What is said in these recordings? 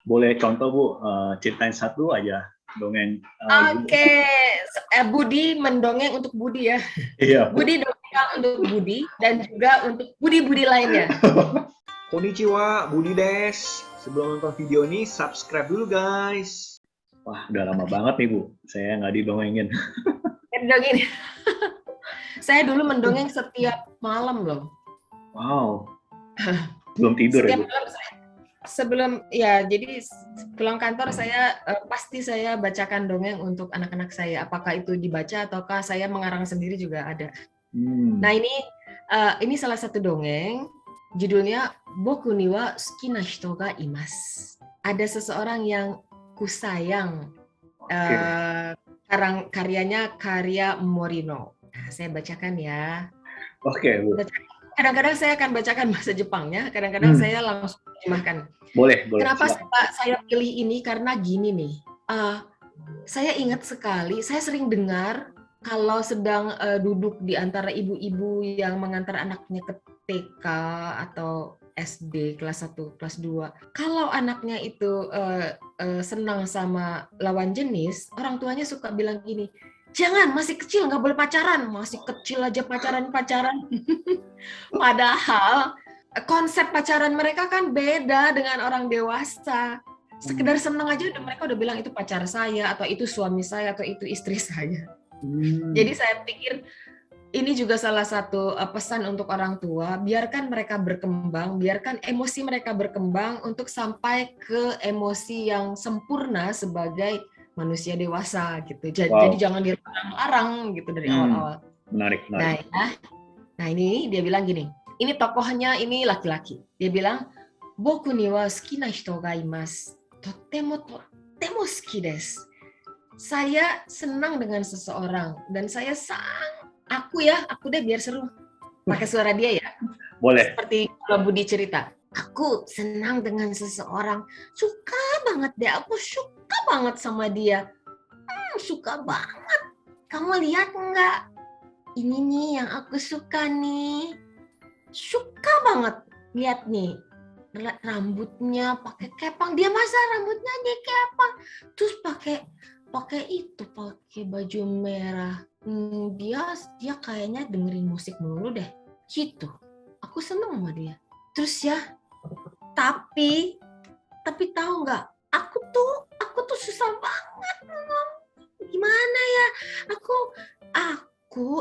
Boleh contoh Bu, ceritain satu aja dongeng. Oke, Budi mendongeng untuk Budi ya. Iya. Budi dongeng untuk Budi dan juga untuk Budi-Budi lainnya. Konnichiwa, Budi Des. Sebelum nonton video ini, subscribe dulu guys. Wah, udah lama banget nih Bu, saya nggak didongengin. Dongeng. Saya dulu mendongeng setiap malam loh. Wow, belum tidur Setiap ya Bu? malam sebelum ya, jadi pulang kantor saya pasti saya bacakan dongeng untuk anak-anak saya. Apakah itu dibaca ataukah saya mengarang sendiri juga ada. Nah ini salah satu dongeng. Judulnya Boku ni wa suki na hito ga imasu. Ada seseorang yang kusayang. Karyanya Karya Morino. Nah, saya bacakan ya. Oke, Bu. Kadang-kadang saya akan bacakan bahasa Jepangnya, kadang-kadang saya langsung terjemahkan. Boleh. Kenapa saya pilih ini? Karena gini nih, saya ingat sekali, saya sering dengar kalau sedang duduk di antara ibu-ibu yang mengantar anaknya ke TK atau SD kelas 1, kelas 2. Kalau anaknya itu senang sama lawan jenis, orang tuanya suka bilang gini, jangan, masih kecil, nggak boleh pacaran. Masih kecil aja pacaran-pacaran. Padahal konsep pacaran mereka kan beda dengan orang dewasa. Sekedar senang aja mereka udah bilang itu pacar saya, atau itu suami saya, atau itu istri saya. Jadi saya pikir ini juga salah satu pesan untuk orang tua, biarkan mereka berkembang, biarkan emosi mereka berkembang untuk sampai ke emosi yang sempurna sebagai manusia dewasa gitu. Jadi jangan dilarang-larang gitu dari awal-awal. Menarik. Nah ini dia bilang gini, ini tokohnya ini laki-laki. Dia bilang, Boku ni wa suki na hito ga imasu. Totemo suki desu. Saya senang dengan seseorang dan saya aku deh biar seru. Pakai suara dia ya. Boleh. Seperti kalau Budi cerita. Aku senang dengan seseorang, suka banget deh, aku suka banget sama dia. Suka banget. Kamu lihat nggak? Ini nih yang aku suka nih. Suka banget. Lihat nih. Rambutnya pakai kepang. Dia masa rambutnya di kepang. Terus pakai baju merah. Dia kayaknya dengerin musik mulu deh. Gitu. Aku seneng sama dia. Terus ya, tapi tahu nggak? Aku tuh susah banget ngomong. Gimana ya? Aku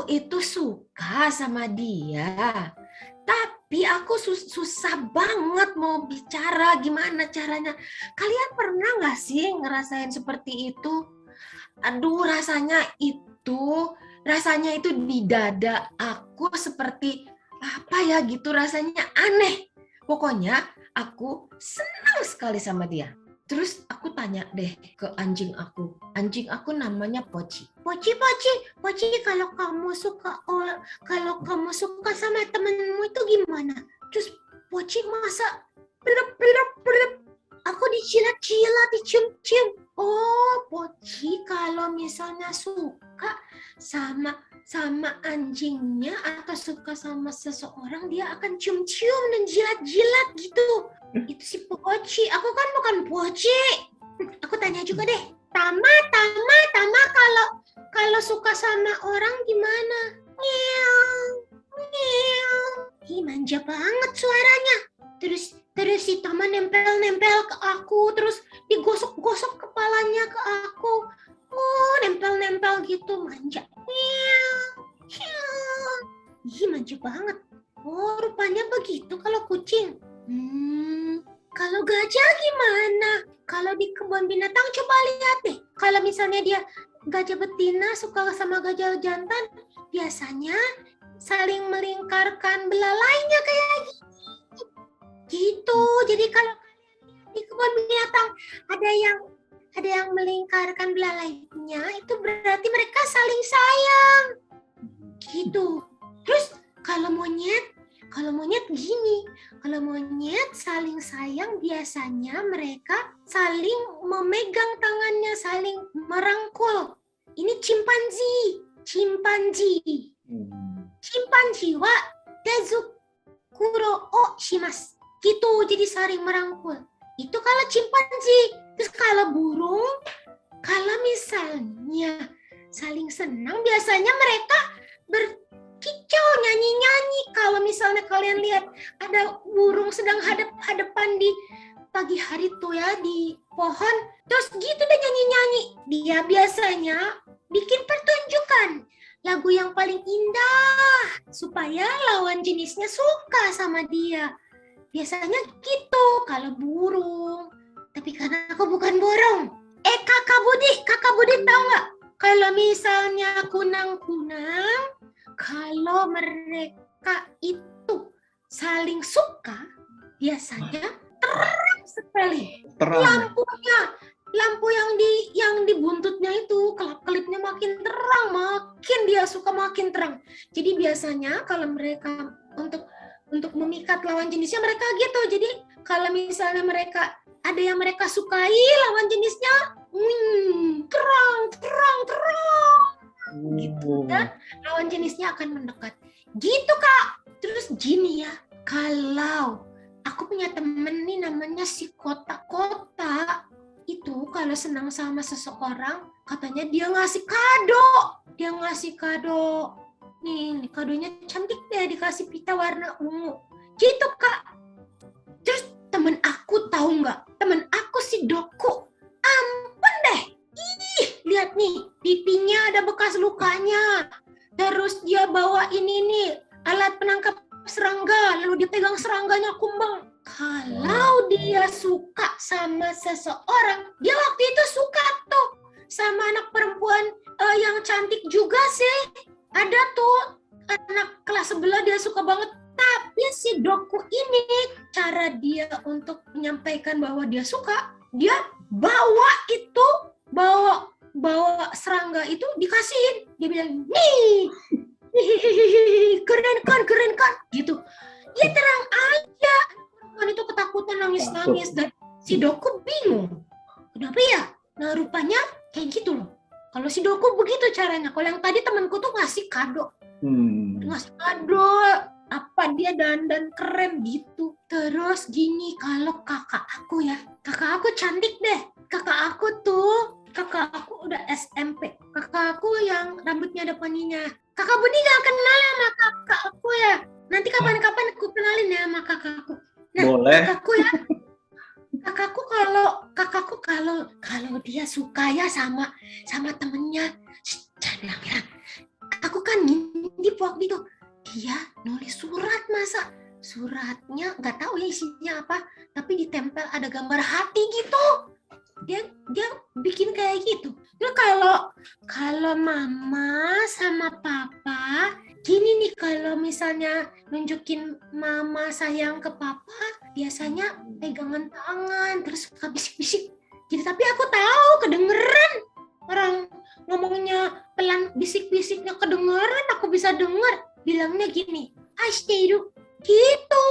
itu suka sama dia. Tapi aku susah banget mau bicara. Gimana caranya? Kalian pernah nggak sih ngerasain seperti itu? Aduh, rasanya itu di dada aku seperti apa ya gitu, rasanya aneh. Pokoknya aku senang sekali sama dia. Terus aku tanya deh ke anjing aku. Anjing aku namanya Poci. Poci, kalau kamu suka sama temenmu itu gimana? Terus Poci masa berep. Aku dicilat-cilat, dicium-cium. Oh, Poci kalau misalnya suka sama anjingnya atau suka sama seseorang, dia akan cium-cium dan jilat-jilat gitu. Itu si Poci. Aku kan bukan Poci. Aku tanya juga deh. Tama kalau suka sama orang gimana? Ngeong. Ih, manja banget suaranya. Terus si Tama nempel ke aku, terus digosok-gosok kepalanya ke aku. Oh, nempel-nempel gitu, manja. Ih, manja banget. Oh, rupanya begitu kalau kucing. Kalau gajah gimana? Kalau di kebun binatang coba lihat deh. Kalau misalnya dia gajah betina suka sama gajah jantan, biasanya saling melingkarkan belalainya kayak gitu. Jadi kalau kalian di kebun binatang ada yang melingkarkan belalainya, itu berarti mereka saling sayang. Gitu. Terus kalau monyet gini, kalau monyet saling sayang biasanya mereka saling memegang tangannya, saling merangkul. Ini chimpanzee wa tezukuro o shimasu. Gitu, jadi saling merangkul. Itu kalau chimpanzee. Terus kalau burung, kalau misalnya saling senang, biasanya mereka berkicau, nyanyi-nyanyi. Kalau misalnya kalian lihat ada burung sedang hadap-hadapan di pagi hari tuh ya di pohon, terus gitu deh nyanyi-nyanyi. Dia biasanya bikin pertunjukan lagu yang paling indah supaya lawan jenisnya suka sama dia. Biasanya gitu kalau burung. Tapi karena aku bukan burung. Kakak Budi tahu nggak? Kalau misalnya kunang-kunang, kalau mereka itu saling suka, biasanya terang sekali. Terang. Lampu yang di buntutnya itu kelap-kelipnya makin terang, makin dia suka makin terang. Jadi biasanya kalau mereka untuk memikat lawan jenisnya mereka gitu. Jadi kalau misalnya mereka ada yang mereka sukai lawan jenisnya, terang gitu, dan lawan jenisnya akan mendekat. Gitu Kak. Terus gini ya, kalau aku punya temen nih namanya si Kota itu kalau senang sama seseorang katanya dia ngasih kado. Nih kadonya cantik deh, dikasih pita warna ungu. Gitu Kak. Terus temen aku tahu nggak? Temen aku si Doku. Ampun deh. Lihat nih, pipinya ada bekas lukanya. Terus dia bawa ini nih, alat penangkap serangga. Lalu dia pegang serangganya kumbang. Kalau dia suka sama seseorang, dia waktu itu suka tuh sama anak perempuan yang cantik juga sih. Ada tuh anak kelas sebelah dia suka banget. Tapi si Doku ini, cara dia untuk menyampaikan bahwa dia suka, dia bawa serangga itu dikasihin. Dia bilang, nih, keren kan, gitu. Dia terang aja. Perempuan itu ketakutan nangis-nangis dan si Doku bingung. Kenapa ya? Nah rupanya kayak gitu loh. Kalau si Doku begitu caranya. Kalau yang tadi temanku tuh ngasih kado. Ngasih kado. Apa dia dandan keren gitu. Terus gini, kalau kakak aku cantik deh. Kakak aku udah SMP. Kakak aku yang rambutnya ada poninya. Kakak Budi gak kenal sama kakak aku ya. Nanti kapan-kapan aku kenalin ya sama kakak aku. Nah, boleh. Kakakku kalau dia suka ya sama temennya, jangan bilang. Aku kan ngintip waktu itu. Dia nulis surat, masa suratnya nggak tahu ya isinya apa, tapi ditempel ada gambar hati gitu. Dia bikin kayak gitu. Nah kalau mama sama papa gini nih, kalau misalnya nunjukin mama sayang ke papa, biasanya pegangan tangan terus suka bisik-bisik gitu. Tapi aku tahu kedengeran orang ngomongnya pelan, bisik-bisiknya kedengeran, aku bisa dengar. Bilangnya gini, aishiteiru gitu.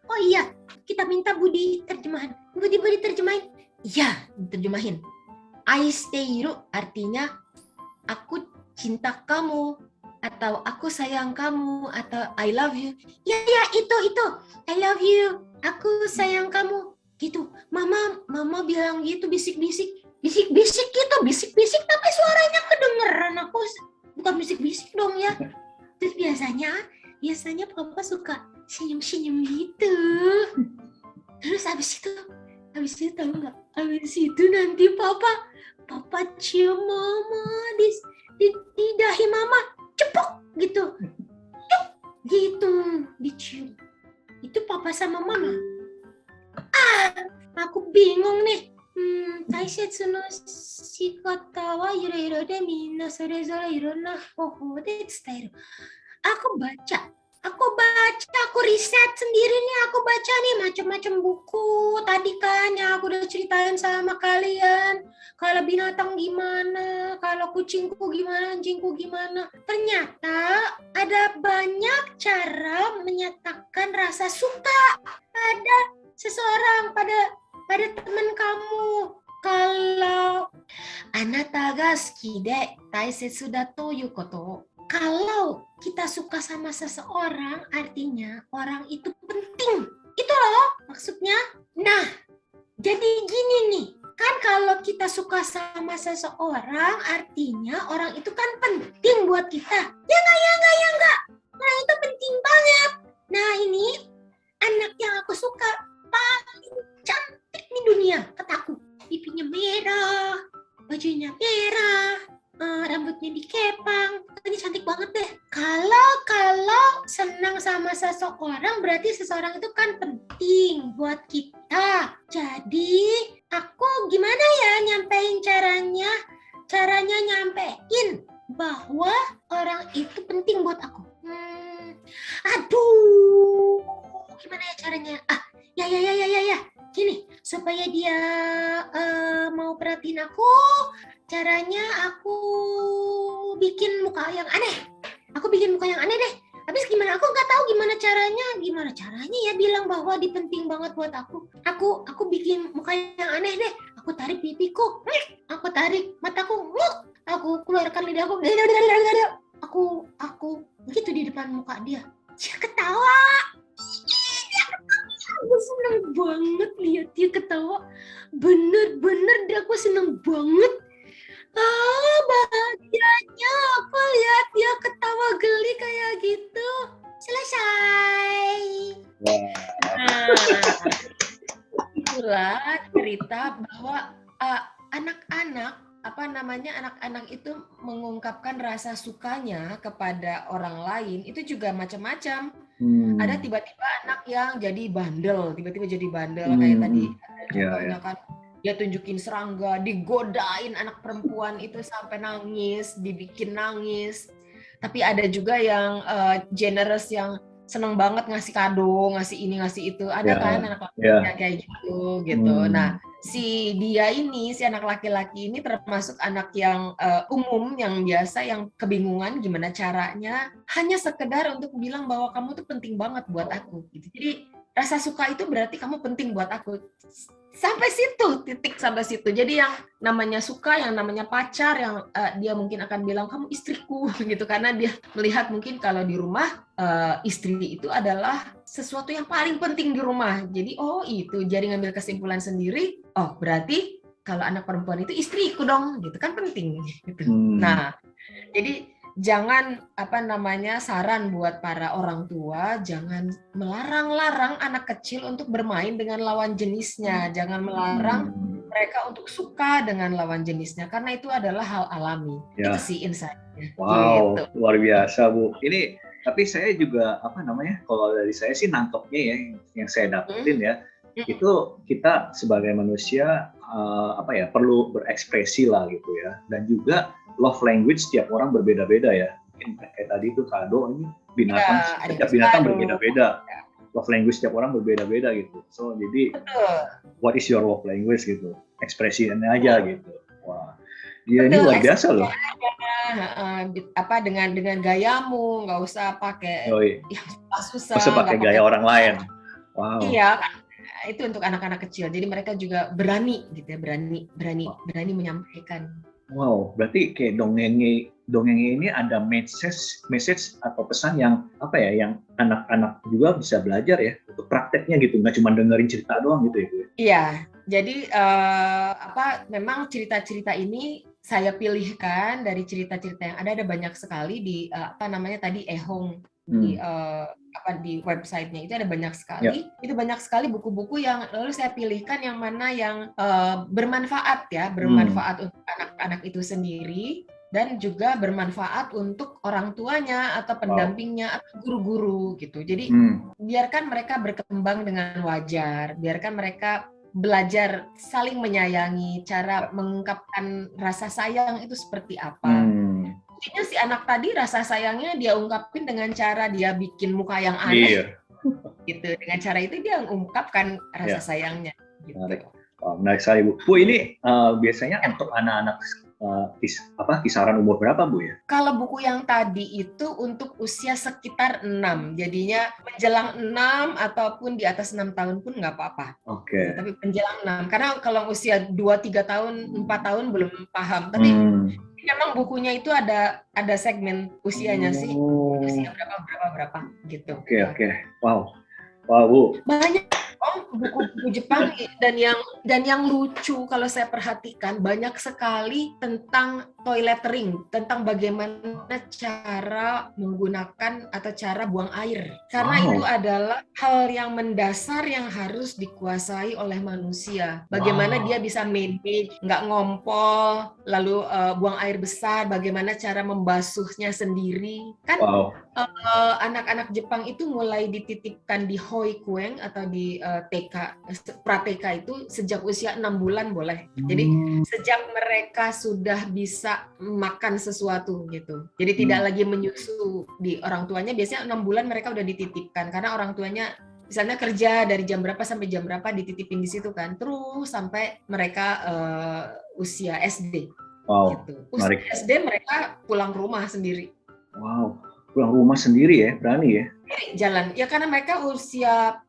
Oh iya, kita minta Budi terjemahan. Budi terjemahin. Iya, terjemahin. Aishiteiru artinya aku cinta kamu, atau aku sayang kamu, atau I love you. Ya itu I love you, aku sayang kamu gitu. Mama bilang gitu, bisik-bisik gitu, bisik-bisik tapi suaranya kedengeran. Aku bukan bisik-bisik dong ya. Terus biasanya papa suka senyum-senyum gitu. Terus habis itu tahu nggak? Habis itu nanti papa cium mama di dahi mama, cepuk gitu, gitu dicium. Itu papa sama mama. Aku bingung nih. Taisetsu no shikata wa iro-iro de minna sorezore ironna hohou de tsuteru. Aku riset sendiri nih, aku baca nih macam-macam buku tadi kan yang aku udah ceritain sama kalian. Kalau binatang gimana, kalau kucingku gimana, anjingku gimana. Ternyata ada banyak cara menyatakan rasa suka pada seseorang, pada teman kamu. Kalau anata ga suki de taisetsu da toいうこと. Kalau kita suka sama seseorang, artinya orang itu penting. Itu loh maksudnya. Nah, Jadi gini nih, kan kalau kita suka sama seseorang, artinya orang itu kan penting buat kita. Ya enggak. Orang itu penting banget. Nah ini, anak yang aku suka paling cantik di dunia, kataku. Pipinya merah, bajunya merah, rambutnya dikepang, pokoknya cantik banget deh. Kalau senang sama seseorang berarti seseorang itu kan penting buat kita. Jadi aku gimana ya nyampein caranya? Caranya nyampein bahwa orang itu penting buat aku. Aduh, gimana ya caranya? Ya. Gini, supaya dia mau perhatiin aku, caranya aku bikin muka yang aneh. Aku bikin muka yang aneh deh. Habis gimana? Aku nggak tahu gimana caranya. Gimana caranya ya bilang bahwa dia penting banget buat aku. Aku bikin muka yang aneh deh. Aku tarik pipiku. Aku tarik mataku. Aku keluarkan lidahku. Aku begitu di depan muka dia. Dia ketawa. Aku seneng banget lihat dia ketawa. Bener-bener aku seneng banget. Bahagianya aku lihat dia ketawa geli kayak gitu. Selesai. Nah, itulah cerita bahwa anak-anak itu mengungkapkan rasa sukanya kepada orang lain itu juga macam-macam. Ada tiba-tiba anak yang jadi bandel, kayak tadi contohnya kan dia tunjukin serangga, digodain anak perempuan itu sampai nangis, dibikin nangis. Tapi ada juga yang generous yang seneng banget ngasih kado, ngasih ini ngasih itu. Ada kan anak laki-laki kayak gitu. Nah, si anak laki-laki ini termasuk anak yang umum, yang biasa, yang kebingungan gimana caranya, hanya sekedar untuk bilang bahwa kamu tuh penting banget buat aku. Gitu. Jadi rasa suka itu berarti kamu penting buat aku. Sampai situ, titik sampai situ. Jadi yang namanya suka, yang namanya pacar, yang dia mungkin akan bilang kamu istriku gitu, karena dia melihat mungkin kalau di rumah istri itu adalah sesuatu yang paling penting di rumah. Jadi jadi ngambil kesimpulan sendiri, berarti kalau anak perempuan itu istriku dong, gitu kan penting gitu. Nah, jadi jangan saran buat para orang tua, jangan melarang-larang anak kecil untuk bermain dengan lawan jenisnya, jangan melarang mereka untuk suka dengan lawan jenisnya, karena itu adalah hal alami. Itu sih insight-nya. Wow, gitu. Luar biasa Bu. Ini tapi saya juga kalau dari saya sih nangkepnya ya, yang saya dapetin ya, itu kita sebagai manusia perlu berekspresi lah gitu ya, dan juga love language setiap orang berbeda-beda ya. Mungkin kayak tadi itu kado, ini binatang, setiap binatang berbeda-beda. Love language setiap orang berbeda-beda gitu. So jadi what is your love language gitu? Ekspresinya aja gitu. Wah, dia ini luar biasa loh. Dengan gayamu, nggak usah pakai yang susah. Usah pakai gaya orang lain. Wow. Iya, itu untuk anak-anak kecil. Jadi mereka juga berani gitu ya, berani menyampaikan. Wow, berarti kayak dongengnya ini ada message atau pesan yang yang anak-anak juga bisa belajar ya, untuk prakteknya gitu, nggak cuma dengerin cerita doang gitu ya. Iya, jadi memang cerita-cerita ini saya pilihkan dari cerita-cerita yang ada banyak sekali di tadi Ehong di websitenya itu ada banyak sekali. Itu banyak sekali buku-buku yang lalu saya pilihkan yang mana yang bermanfaat untuk anak-anak itu sendiri, dan juga bermanfaat untuk orang tuanya atau pendampingnya atau guru-guru gitu. Jadi biarkan mereka berkembang dengan wajar, biarkan mereka belajar saling menyayangi, cara mengungkapkan rasa sayang itu seperti apa. Mungkin si anak tadi rasa sayangnya dia ungkapin dengan cara dia bikin muka yang aneh, gitu. Dengan cara itu dia mengungkapkan rasa sayangnya. Gitu. Menarik sekali Bu. Bu, ini biasanya untuk anak-anak kisaran umur berapa Bu ya? Kalau buku yang tadi itu untuk usia sekitar 6, jadinya menjelang 6 ataupun di atas 6 tahun pun nggak apa-apa. Oke. Tapi menjelang 6, karena kalau usia 2-3 tahun, 4 tahun belum paham. Tapi memang bukunya itu ada segmen usianya sih, usia berapa gitu. Oke. Wow Bu. Banyak buku-buku Jepang dan yang lucu kalau saya perhatikan banyak sekali tentang toiletering, tentang bagaimana cara menggunakan atau cara buang air. Karena itu adalah hal yang mendasar yang harus dikuasai oleh manusia. Bagaimana dia bisa manage, nggak ngompol, lalu buang air besar, bagaimana cara membasuhnya sendiri. Kan anak-anak Jepang itu mulai dititipkan di hoikueng atau di TK, pra-TK itu sejak usia 6 bulan boleh. Jadi sejak mereka sudah bisa makan sesuatu gitu. Jadi tidak lagi menyusu di orang tuanya, biasanya 6 bulan mereka udah dititipkan karena orang tuanya misalnya kerja dari jam berapa sampai jam berapa dititipin di situ kan. Terus sampai mereka usia SD. Gitu. Usia SD mereka pulang rumah sendiri. Wow, pulang rumah sendiri ya, berani ya? Jalan, ya karena mereka usia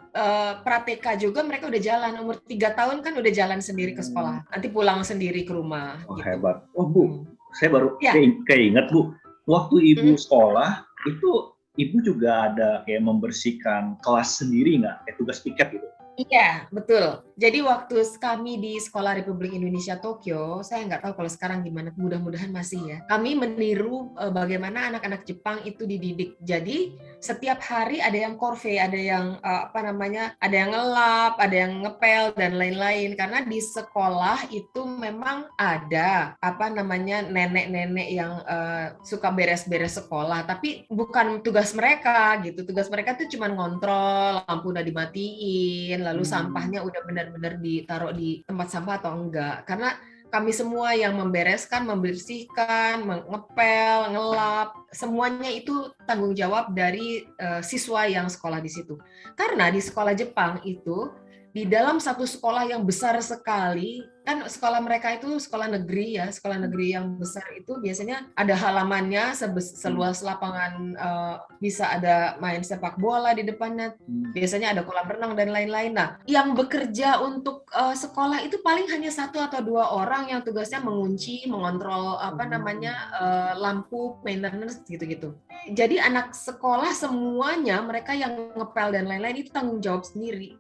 pra-TK juga mereka udah jalan, umur 3 tahun kan udah jalan sendiri ke sekolah, nanti pulang sendiri ke rumah. Gitu. Hebat. Oh Bu, saya baru keinget Bu, waktu Ibu sekolah, itu Ibu juga ada kayak membersihkan kelas sendiri nggak? Kayak tugas piket gitu? Iya, betul. Jadi waktu kami di Sekolah Republik Indonesia Tokyo, saya nggak tahu kalau sekarang gimana, mudah-mudahan masih ya. Kami meniru bagaimana anak-anak Jepang itu dididik. Jadi setiap hari ada yang korve, ada yang ada yang ngelap, ada yang ngepel dan lain-lain. Karena di sekolah itu memang ada nenek-nenek yang suka beres-beres sekolah, tapi bukan tugas mereka gitu. Tugas mereka tuh cuma ngontrol lampu udah dimatiin, lalu sampahnya udah benar-benar ditaruh di tempat sampah atau enggak. Karena kami semua yang membereskan, membersihkan, ngepel, ngelap, semuanya itu tanggung jawab dari siswa yang sekolah di situ. Karena di sekolah Jepang itu, di dalam satu sekolah yang besar sekali, kan sekolah mereka itu sekolah negeri ya, sekolah negeri yang besar itu biasanya ada halamannya seluas lapangan, bisa ada main sepak bola di depannya, biasanya ada kolam renang dan lain-lain. Nah, yang bekerja untuk sekolah itu paling hanya 1 atau 2 orang yang tugasnya mengunci, mengontrol lampu, maintenance gitu-gitu. Jadi anak sekolah semuanya mereka yang ngepel dan lain-lain itu tanggung jawab sendiri.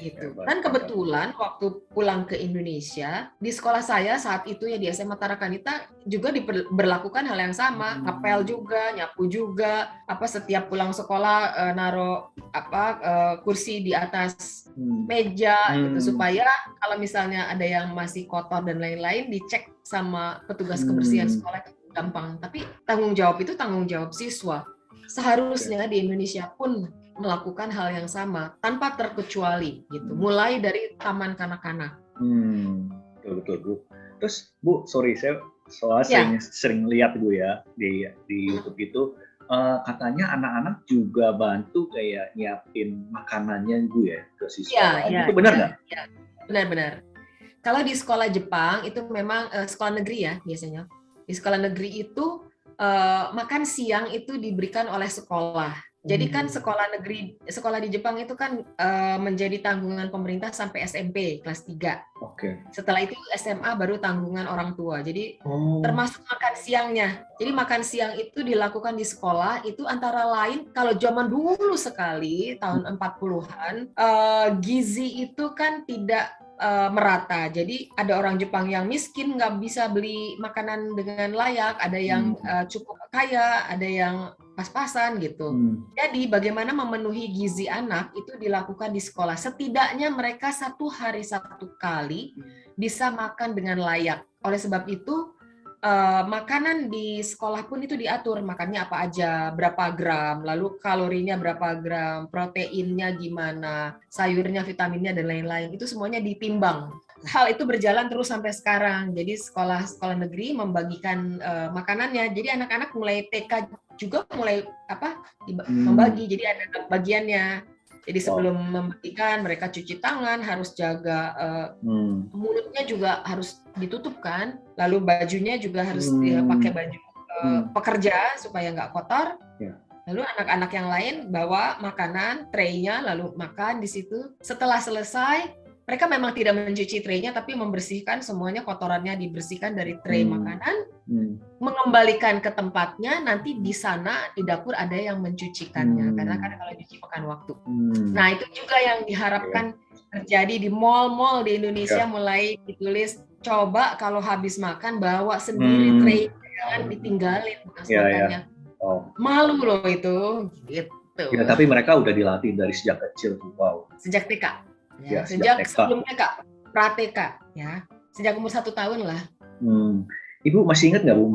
Gitu. Dan kebetulan waktu pulang ke Indonesia di sekolah saya saat itu ya di SMA Tarakanita juga diberlakukan hal yang sama, ngepel juga, nyapu juga, setiap pulang sekolah naruh kursi di atas meja gitu supaya kalau misalnya ada yang masih kotor dan lain-lain dicek sama petugas kebersihan sekolah itu gampang. Tapi tanggung jawab itu tanggung jawab siswa. Seharusnya di Indonesia pun melakukan hal yang sama tanpa terkecuali gitu. Mulai dari taman kanak-kanak. Betul Bu. Terus Bu, sorry saya soalnya sering lihat Bu ya di YouTube itu katanya anak-anak juga bantu kayak nyiapin makanannya Bu ya ke siswa. Itu benar nggak? Ya, benar-benar. Kalau di sekolah Jepang itu memang sekolah negeri ya biasanya. Di sekolah negeri itu makan siang itu diberikan oleh sekolah. Jadi kan sekolah di Jepang itu kan menjadi tanggungan pemerintah sampai SMP kelas 3. Oke. Setelah itu SMA baru tanggungan orang tua. Jadi termasuk makan siangnya. Jadi makan siang itu dilakukan di sekolah itu antara lain kalau zaman dulu sekali tahun 40-an gizi itu kan tidak merata. Jadi ada orang Jepang yang miskin nggak bisa beli makanan dengan layak, ada yang cukup kaya, ada yang pas-pasan gitu. Jadi bagaimana memenuhi gizi anak itu dilakukan di sekolah. Setidaknya mereka 1 hari 1 kali bisa makan dengan layak. Oleh sebab itu makanan di sekolah pun itu diatur, makannya apa aja, berapa gram, lalu kalorinya berapa gram, proteinnya gimana, sayurnya, vitaminnya dan lain-lain. Itu semuanya ditimbang. Hal itu berjalan terus sampai sekarang. Jadi sekolah negeri membagikan makanannya. Jadi anak-anak mulai TK juga mulai membagi. Jadi ada bagiannya. Jadi sebelum membagikan mereka cuci tangan, harus jaga mulutnya juga harus ditutup kan. Lalu bajunya juga harus pakai baju pekerja supaya nggak kotor. Lalu anak-anak yang lain bawa makanan, tray-nya lalu makan di situ. Setelah selesai mereka memang tidak mencuci traynya, tapi membersihkan semuanya, kotorannya dibersihkan dari tray makanan, mengembalikan ke tempatnya. Nanti di sana di dapur ada yang mencucikannya, karena kan kalau cuci makan waktu. Nah itu juga yang diharapkan terjadi di mall-mall di Indonesia, mulai ditulis coba kalau habis makan bawa sendiri tray, jangan ditinggalin bekas makannya. Malu loh itu, gitu. Ya, tapi mereka udah dilatih dari sejak kecil tuh, wow. Sejak TK, ya, sejak sebelum TK, pra-TK, ya, sejak umur 1 tahun lah. Ibu masih ingat nggak Bu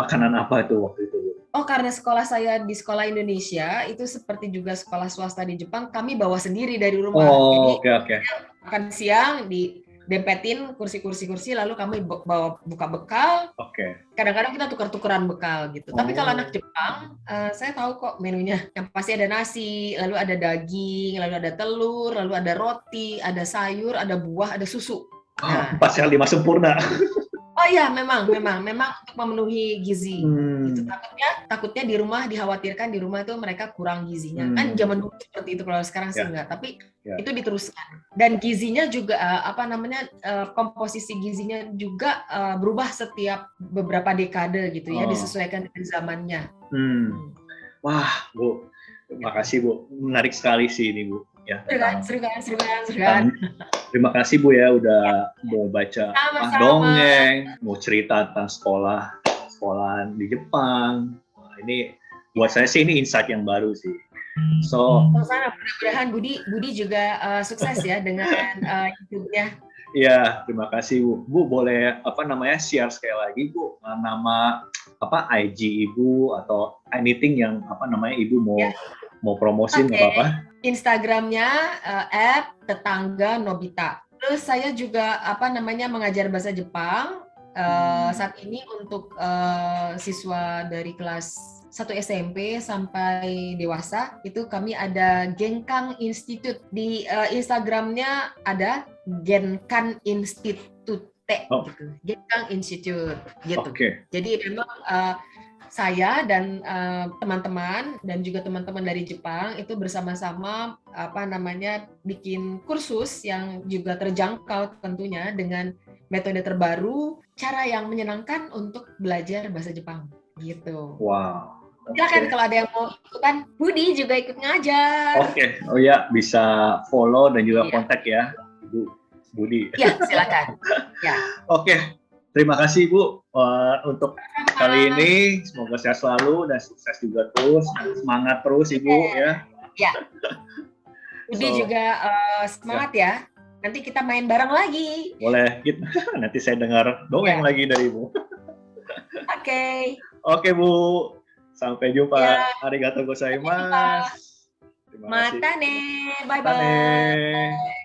makanan apa itu waktu itu? Oh, karena sekolah saya di sekolah Indonesia itu seperti juga sekolah swasta di Jepang, kami bawa sendiri dari rumah. Oh, jadi makan siang dempetin kursi lalu kami bawa buka bekal. Kadang-kadang kita tukar-tukeran bekal gitu. Tapi kalau anak Jepang, saya tahu kok menunya. Yang pasti ada nasi, lalu ada daging, lalu ada telur, lalu ada roti, ada sayur, ada buah, ada susu. Nah, 4 sehat 5 sempurna. Oh iya, memang untuk memenuhi gizi. Gitu. Takutnya di rumah dikhawatirkan di rumah itu mereka kurang gizinya. Kan zaman dulu seperti itu, kalau sekarang sih enggak. Tapi itu diteruskan. Dan gizinya juga komposisi gizinya juga berubah setiap beberapa dekade gitu ya, disesuaikan dengan zamannya. Wah, Bu. Terima kasih, Bu. Menarik sekali sih ini, Bu. Ya, seru kan. Terima kasih Bu ya udah mau baca dongeng, mau cerita tentang sekolahan di Jepang. Wah, ini buat saya sih ini insight yang baru sih. Mudah-mudahan Budi juga sukses ya dengan YouTube-nya. Iya, terima kasih Bu. Bu boleh share sekali lagi Bu nama IG Ibu atau anything yang Ibu mau promosin apa-apa? Instagramnya @tetangga Nobita. Terus saya juga mengajar bahasa Jepang saat ini untuk siswa dari kelas 1 SMP sampai dewasa. Itu kami ada Genkang Institute. Di Instagramnya ada Genkan Institute gitu. Genkang Institute gitu. Jadi memang saya dan teman-teman dan juga teman-teman dari Jepang itu bersama-sama bikin kursus yang juga terjangkau tentunya dengan metode terbaru, cara yang menyenangkan untuk belajar bahasa Jepang gitu. Wow. Silakan kalau ada yang mau ikutan, Budi juga ikut ngajar. Oh ya, bisa follow dan juga kontak ya, Bu Budi. Ya, silakan. Ya. Terima kasih Bu untuk kali ini. Semoga sehat selalu dan sukses juga terus. Semangat terus Ibu ya. Ya. Budi juga semangat ya. Nanti kita main bareng lagi. Boleh. Nanti saya dengar dongeng lagi dari Ibu. Oke Bu. Sampai jumpa. Arigatou gozaimasu. Terima kasih. Mata ne. Bye bye.